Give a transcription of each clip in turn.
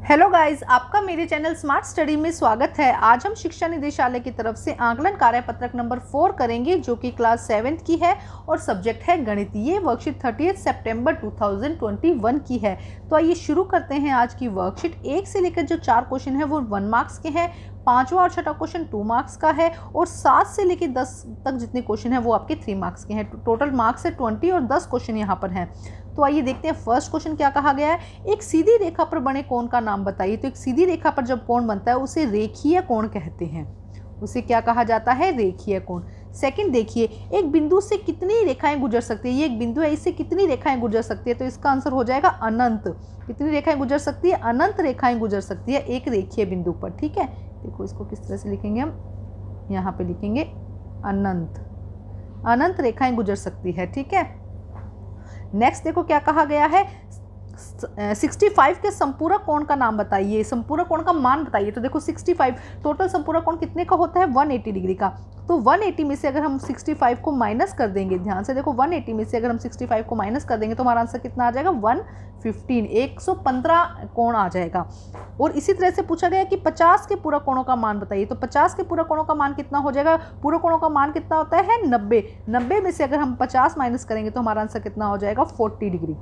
Hello guys, आपका मेरे channel smart study में स्वागत है। आज हम शिक्षा निदेशालय की तरफ से आंकलन कार्यपत्रक नंबर 4 करेंगे, जो कि क्लास 7 की है और सब्जेक्ट है गणित। ये वर्कशीट 30 सितंबर 2021 की है। तो आइए शुरू करते हैं आज की वर्कशीट। 1 से लेकर जो 4 क्वेश्चन है वो 1 मार्क्स के हैं, 5वां और 6वां क्वेश्चन 2 मार्क्स का है और 7 से लेकर 10 तक जितने क्वेश्चन है वो आपके 3 मार्क्स के हैं। टोटल मार्क्स है 20 और 10 क्वेश्चन यहाँ पर हैं। तो आइए देखते हैं फर्स्ट क्वेश्चन क्या कहा गया है। एक सीधी रेखा पर बने कोण का नाम बताइए। तो एक सीधी रेखा पर जब कोण बनता है उसे रेखीय कोण कहते हैं। उसे क्या कहा जाता है? रेखीय कोण। सेकंड देखिए, एक बिंदु से कितनी रेखाएं गुजर सकती है। ये एक बिंदु है, इससे कितनी रेखाएं गुजर सकती है? तो इसका आंसर हो जाएगा अनंत। कितनी रेखाएं गुजर सकती है? अनंत रेखाएं गुजर सकती है एक रेखीय बिंदु पर। ठीक है, देखो इसको किस तरह से लिखेंगे हम, यहाँ पे लिखेंगे अनंत। अनंत रेखाएं गुजर सकती है। ठीक है, नेक्स्ट देखो क्या कहा गया है। 65 के संपूरक कोण का नाम बताइए, संपूरक कोण का मान बताइए। तो देखो 65 टोटल संपूरक कोण कितने का होता है? 180 डिग्री का। तो 180 में से अगर हम 65 को माइनस कर देंगे, ध्यान से देखो 180 में से अगर हम 65 को माइनस कर देंगे तो हमारा आंसर कितना आ जाएगा? 115, 115 कोण आ जाएगा। और इसी तरह से पूछा गया कि 50 के पूरक कोणों का मान बताइए। तो 50 के पूरक कोणों का मान कितना हो जाएगा? पूरक कोणों का मान कितना होता है? 90। 90 में से अगर हम 50 माइनस करेंगे तो हमारा आंसर कितना हो जाएगा? 40 डिग्री।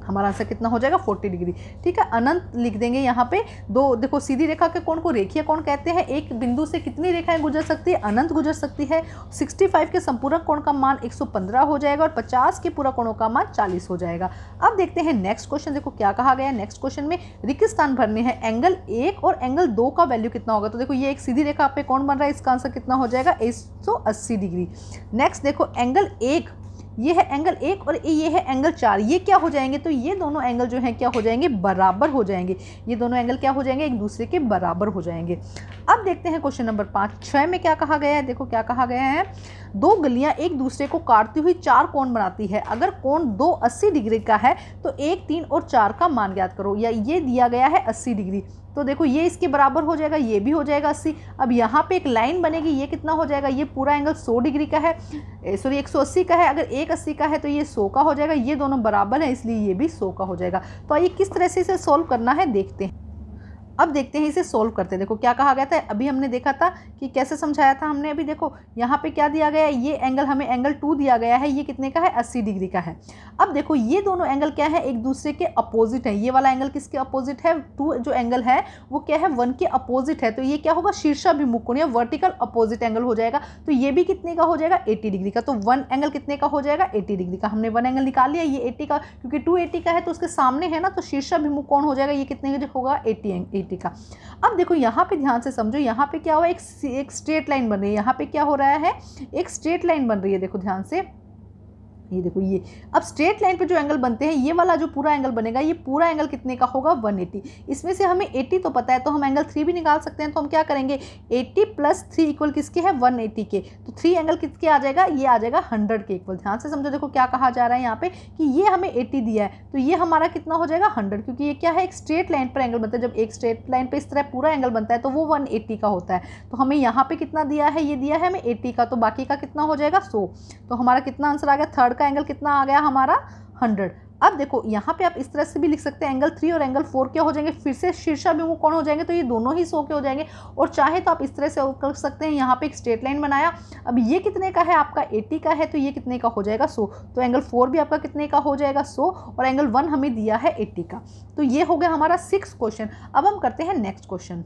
हमारा आंसर कितना हो जाएगा? 40 डिग्री। ठीक है, अनंत लिख देंगे यहाँ पे। दो देखो, सीधी रेखा के कोण को रेखीय कोण कहते हैं। एक बिंदु से कितनी रेखाएं गुजर सकती है? अनंत गुजर सकती है। 65 के संपूरक कोण का मान 115 हो जाएगा और 50 के पूरक कोणों का मान 40 हो जाएगा। अब देखते हैं नेक्स्ट क्वेश्चन। देखो क्या कहा गया है नेक्स्ट क्वेश्चन में। रिक्त स्थान भरने हैं। एंगल 1 और एंगल 2 का वैल्यू कितना होगा? तो देखो ये एक सीधी रेखा पे कोण बन रहा है, इसका आंसर कितना हो जाएगा? 180 डिग्री। नेक्स्ट देखो एंगल 1, ये है एंगल 1 और ये है एंगल 4। ये क्या हो जाएंगे? तो ये दोनों एंगल जो हैं क्या हो जाएंगे? बराबर हो जाएंगे। ये दोनों एंगल क्या हो जाएंगे? एक दूसरे के बराबर हो जाएंगे। अब देखते हैं क्वेश्चन नंबर 6 में क्या कहा गया है। देखो क्या कहा गया है। दो गलियां एक दूसरे को काटती हुई 4 कोण बनाती है। अगर कोण 2 80 डिग्री का है तो 1, 3 और 4 का मान ज्ञात करो। या ये दिया गया है 80 डिग्री, तो देखो ये इसके बराबर हो जाएगा, ये भी हो जाएगा 80। अब यहाँ पे एक लाइन बनेगी, ये कितना हो जाएगा? ये पूरा एंगल 100 डिग्री का है, सॉरी 180 का है। अगर एक 80 का है तो ये 100 का हो जाएगा। ये दोनों बराबर है इसलिए ये भी 100 का हो जाएगा। तो आइए किस तरह से इसे सोल्व करना है देखते हैं। अब देखते हैं इसे सोल्व करते हैं। देखो क्या कहा गया था, अभी हमने देखा था कि कैसे समझाया था हमने। अभी देखो यहाँ पे क्या दिया गया है, ये एंगल हमें एंगल 2 दिया गया है। ये कितने का है? 80 डिग्री का है। अब देखो ये दोनों एंगल क्या है? एक दूसरे के अपोजिट है। ये वाला एंगल किसके अपोजिट है? 2 जो एंगल है वो क्या है? 1 के अपोजिट है। तो ये क्या होगा? शीर्षाभिमुख कोण या वर्टिकल अपोजिट एंगल हो जाएगा। तो ये भी कितने का हो जाएगा? 80 डिग्री का। तो 1 एंगल कितने का हो जाएगा? 80 डिग्री का। हमने 1 एंगल निकाल लिया, ये 80 का, क्योंकि 280 का है तो उसके सामने है ना, तो शीर्षाभिमुख कोण हो जाएगा। ये कितने का होगा? 80 का। अब देखो यहाँ पे ध्यान से समझो, यहाँ पे क्या हुआ? एक स्ट्रेट लाइन बन रही है। यहाँ पे क्या हो रहा है? एक स्ट्रेट लाइन बन रही है। देखो ध्यान से, ये देखो ये। अब स्ट्रेट लाइन पे जो एंगल बनते हैं, ये वाला जो पूरा एंगल बनेगा, ये पूरा एंगल कितने का होगा? 180। इसमें से हमें 80 तो पता है, तो हम एंगल 3 भी निकाल सकते हैं। तो हम क्या करेंगे? 80 + 3 इक्वल किसके है? 180 के। तो 3 एंगल किसके आ जाएगा? ये आ जाएगा 100 के इक्वल। ध्यान से समझो, देखो क्या कहा जा रहा है यहाँ पे कि ये हमें 80 दिया है, तो ये हमारा कितना हो जाएगा? 100, क्योंकि ये क्या है? एक स्ट्रेट लाइन पर एंगल बनता है। जब एक स्ट्रेट लाइन पर इस तरह पूरा एंगल बनता है तो वो 180 का होता है। तो हमें यहाँ पे कितना दिया है? ये दिया है हमें 80 का, तो बाकी का कितना हो जाएगा? 100। तो हमारा कितना आंसर आ गया? थर्ड का एंगल कितना आ गया हमारा? 100। अब देखो यहाँ पे आप इस तरह से भी लिख सकते हैं, एंगल 3 और एंगल 4 क्या हो जाएंगे? फिर से शीर्षाभिमुख कोण हो जाएंगे, तो ये दोनों ही 100 के हो जाएंगे। और चाहे तो आप इस तरह से कर सकते हैं, यहाँ पे एक स्ट्रेट लाइन बनाया। अब ये कितने का है? आपका 80 का है, तो ये कितने का हो जाएगा? 100। तो एंगल 4 भी आपका कितने का हो जाएगा? 100। और एंगल 1 हमें दिया है 80 का। तो ये हो गया हमारा 6 क्वेश्चन। अब हम करते हैं नेक्स्ट क्वेश्चन।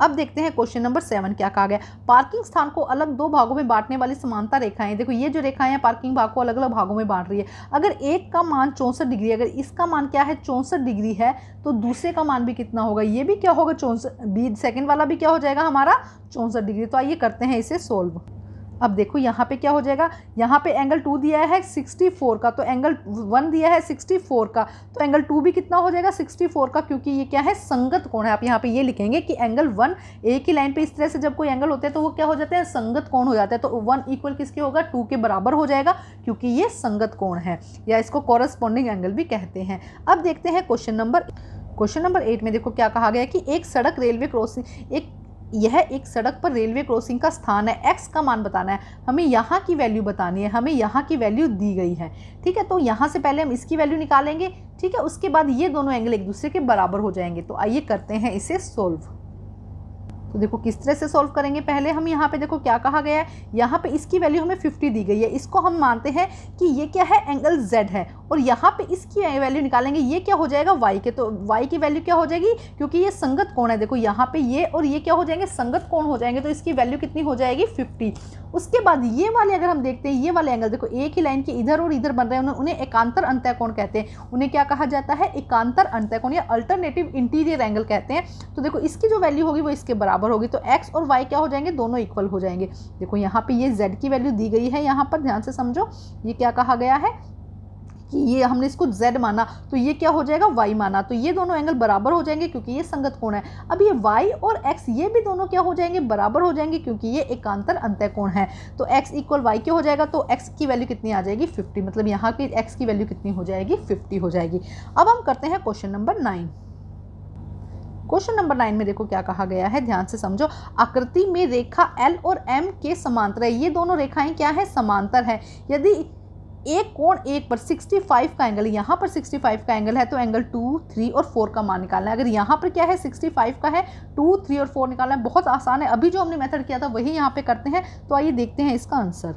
अब देखते हैं क्वेश्चन नंबर 7 क्या कहा गया। पार्किंग स्थान को अलग 2 भागों में बांटने वाली समांतर रेखाएं। देखो ये जो रेखाएं हैं पार्किंग भाग को अलग अलग भागों में बांट रही है। अगर एक का मान 64 डिग्री, अगर इसका मान क्या है? 64 डिग्री है, तो दूसरे का मान भी कितना होगा? ये भी क्या होगा? 64। सेकेंड वाला भी क्या हो जाएगा हमारा? 64 डिग्री। तो आइए करते हैं इसे सोल्व। अब देखो यहाँ पे क्या हो जाएगा। यहाँ पे एंगल 2 दिया है 64 का, तो एंगल 1 दिया है 64 का, तो एंगल 2 भी कितना हो जाएगा? 64 का, क्योंकि ये क्या है? संगत कोण है। आप यहाँ पे ये लिखेंगे कि एंगल 1 एक ही लाइन पे इस तरह से जब कोई एंगल होते हैं तो वो क्या हो जाते हैं? संगत कोण हो जाता है। तो 1 इक्वल किसके होगा? 2 के बराबर हो जाएगा, क्योंकि ये संगत कोण है, या इसको कॉरस्पॉन्डिंग एंगल भी कहते हैं। अब देखते हैं क्वेश्चन नंबर 8 में। देखो क्या कहा गया कि एक सड़क रेलवे क्रॉसिंग, यह एक सड़क पर रेलवे क्रॉसिंग का स्थान है, x का मान बताना है, हमें यहाँ की वैल्यू बतानी है, हमें यहाँ की वैल्यू दी गई है। ठीक है, तो यहाँ से पहले हम इसकी वैल्यू निकालेंगे। ठीक है, उसके बाद ये दोनों एंगल एक दूसरे के बराबर हो जाएंगे। तो आइए करते हैं इसे सोल्व। तो देखो किस तरह से सॉल्व करेंगे। पहले हम यहाँ पे देखो क्या कहा गया है, यहाँ पे इसकी वैल्यू हमें 50 दी गई है, इसको हम मानते हैं कि ये क्या है, एंगल Z है, और यहाँ पे इसकी वैल्यू निकालेंगे, ये क्या हो जाएगा Y के। तो Y की वैल्यू क्या हो जाएगी, क्योंकि ये संगत कोण है, देखो यहाँ पे ये और ये क्या हो जाएंगे, संगत कोण हो जाएंगे, तो इसकी वैल्यू कितनी हो जाएगी 50। उसके बाद ये वाले अगर हम देखते हैं, ये वाले एंगल देखो एक ही लाइन के इधर और इधर बन रहे हैं, उन्हें एकांतर अंतःकोण कहते हैं। उन्हें क्या कहा जाता है, एकांतर अंतःकोण या अल्टरनेटिव इंटीरियर एंगल कहते हैं। तो देखो इसकी जो वैल्यू होगी वो इसके बराबर होगी, तो x और y क्या हो जाएंगे, दोनों इक्वल हो जाएंगे। देखो यहाँ पे ये z की वैल्यू दी गई है, यहाँ पर ध्यान से समझो, ये क्या कहा गया है कि ये हमने इसको z माना, तो ये क्या हो जाएगा y माना, तो ये दोनों एंगल बराबर हो जाएंगे क्योंकि ये संगत कोण है। अब ये y और x ये भी दोनों क्या हो जाएंगे, बराबर हो जाएंगे क्योंकि ये एकांतर अंतःकोण है। तो x इक्वल y क्या हो जाएगा, तो x की वैल्यू कितनी आ जाएगी 50, मतलब यहाँ की x की वैल्यू कितनी हो जाएगी 50 हो जाएगी। अब हम करते हैं क्वेश्चन नंबर 9। क्वेश्चन नंबर 9 में देखो क्या कहा गया है, ध्यान से समझो। आकृति में रेखा L और M के समांतर है, ये दोनों रेखाएं क्या है, समांतर है। यदि एक कोण एक पर 65 का एंगल, यहाँ पर 65 का एंगल है, तो एंगल 2, 3 और 4 का मान निकालना है। अगर यहाँ पर क्या है 65 का है, 2, 3 और 4 निकालना है, बहुत आसान है। अभी जो हमने मेथड किया था वही यहाँ पे करते हैं। तो आइए देखते हैं इसका आंसर।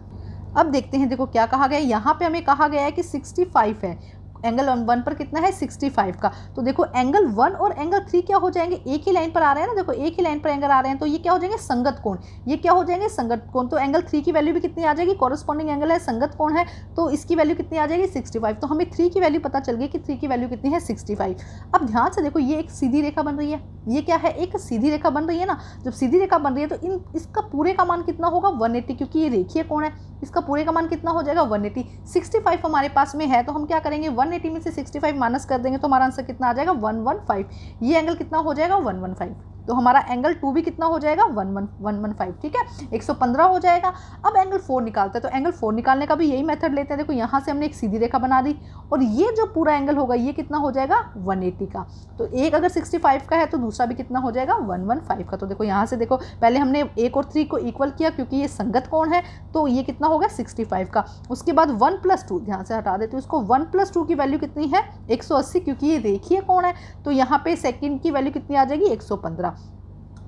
अब देखते हैं, देखो क्या कहा गया है, यहाँ पे हमें कहा गया है कि 65 है, एंगल 1 पर कितना है 65 का। तो देखो एंगल 1 और एंगल 3 क्या हो जाएंगे, एक ही लाइन पर आ रहे हैं ना, देखो एक ही लाइन पर एंगल आ रहे हैं, तो ये क्या हो जाएंगे, संगत कोण। ये क्या हो जाएंगे, संगत कोण। तो एंगल 3 की वैल्यू भी कितनी आ जाएगी, कॉरेस्पॉन्डिंग एंगल है, संगत कोण है, तो इसकी वैल्यू कितनी आ जाएगी 65। तो हमें 3 की वैल्यू पता चल गई कि 3 की वैल्यू कितनी है 65। अब ध्यान से देखो, ये एक सीधी रेखा बन रही है, ये क्या है, एक सीधी रेखा बन रही है ना। जब सीधी रेखा बन रही है तो इसका पूरे का मान कितना होगा 180, क्योंकि ये रेखीय कोण है, इसका पूरे का मान कितना हो जाएगा 180। 65 हमारे पास में है, तो हम क्या करेंगे, 180 में से 65 माइनस कर देंगे, तो हमारा आंसर कितना आ जाएगा 115। ये एंगल कितना हो जाएगा 115, तो हमारा एंगल 2 भी कितना हो जाएगा 115। ठीक है, 115 हो जाएगा। अब एंगल 4 निकालते हैं, तो एंगल 4 निकालने का भी यही मेथड लेते हैं। देखो यहाँ से हमने एक सीधी रेखा बना दी, और ये जो पूरा एंगल होगा ये कितना हो जाएगा 180 का। तो एक अगर 65 का है तो दूसरा भी कितना हो जाएगा 115 का। तो देखो यहाँ से देखो, पहले हमने 1 और 3 को इक्वल किया क्योंकि ये संगत कोण है, तो ये कितना हो गया 65 का। उसके बाद 1 + 2, ध्यान से हटा देते हैं इसको, 1 + 2 की वैल्यू कितनी है 180, क्योंकि ये रेखीय कोण है, तो यहाँ पे सेकंड की वैल्यू कितनी आ जाएगी 115।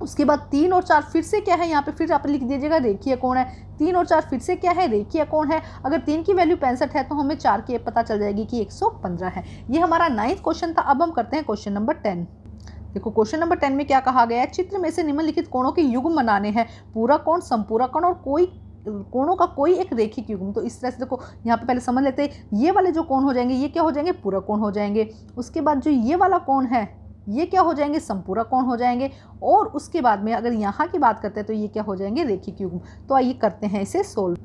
उसके बाद 3 और 4 फिर से क्या है, यहाँ पे फिर आप लिख दीजिएगा रेखीय कोण है। 3 और 4 फिर से क्या है, रेखीय कोण है। अगर 3 की वैल्यू 65 है तो हमें 4 की पता चल जाएगी कि 115 है। ये हमारा 9th क्वेश्चन था। अब हम करते हैं क्वेश्चन नंबर 10। देखो क्वेश्चन नंबर 10 में क्या कहा गया है, चित्र में से निम्नलिखित कोणों के युग्म बनाने हैं, पूरा कोण, समपूरा कोण और कोई कोणों का कोई एक रेखिक युग्म। तो इस तरह से देखो यहाँ पे पहले समझ लेते हैं, ये वाले जो कोण हो जाएंगे ये क्या हो जाएंगे, पूरा कोण हो जाएंगे। उसके बाद जो ये वाला कोण है ये क्या हो जाएंगे, समपूरा कोण हो जाएंगे। और उसके बाद में अगर यहाँ की बात करते हैं तो ये क्या हो जाएंगे, रेखिक युग्म। तो आइए करते हैं इसे सोल्व।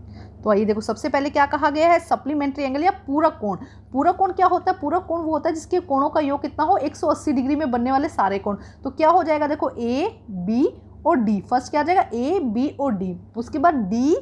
तो आइए देखो, सबसे पहले क्या कहा गया है, सप्लीमेंट्री एंगल या पूरक कोण। पूरक कोण क्या होता है, पूरक कोण वो होता है जिसके कोणों का योग कितना हो 180 डिग्री में बनने वाले सारे कोण। तो क्या हो जाएगा, देखो A, B और D। फर्स्ट क्या आ जाएगा A, B और D, उसके बाद D,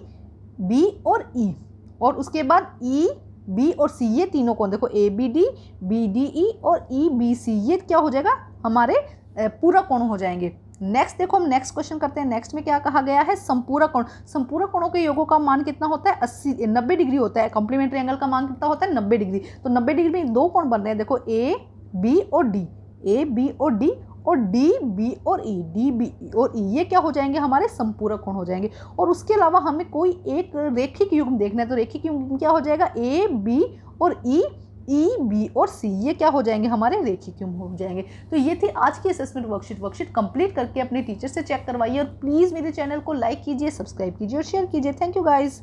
B और E, और उसके बाद E, B और C, ये तीनों कोण देखो ABD, BDE और EBC, ये क्या हो जाएगा हमारे पूरक कोण हो जाएंगे। नेक्स्ट देखो, हम नेक्स्ट क्वेश्चन करते हैं। नेक्स्ट में क्या कहा गया है, संपूरक कोण। संपूरक कोणों के योगों का मान कितना होता है 90 डिग्री होता है। कॉम्प्लीमेंट्री एंगल का मान कितना होता है 90 डिग्री। तो 90 डिग्री में दो कोण बन रहे हैं, देखो A, B और D, A, B और D, और D, B और E, D, B और E, ये क्या हो जाएंगे हमारे संपूरक कोण हो जाएंगे। और उसके अलावा हमें कोई एक रेखिक युग्म देखना है, तो रेखिक युग्म क्या हो जाएगा A, B और E, E, B और C, ये क्या हो जाएंगे हमारे रेखिक युग्म हो जाएंगे। तो ये थी आज की असेसमेंट वर्कशीट कंप्लीट करके अपने टीचर से चेक करवाइए, और प्लीज़ मेरे चैनल को लाइक कीजिए, सब्सक्राइब कीजिए और शेयर कीजिए। Thank you guys.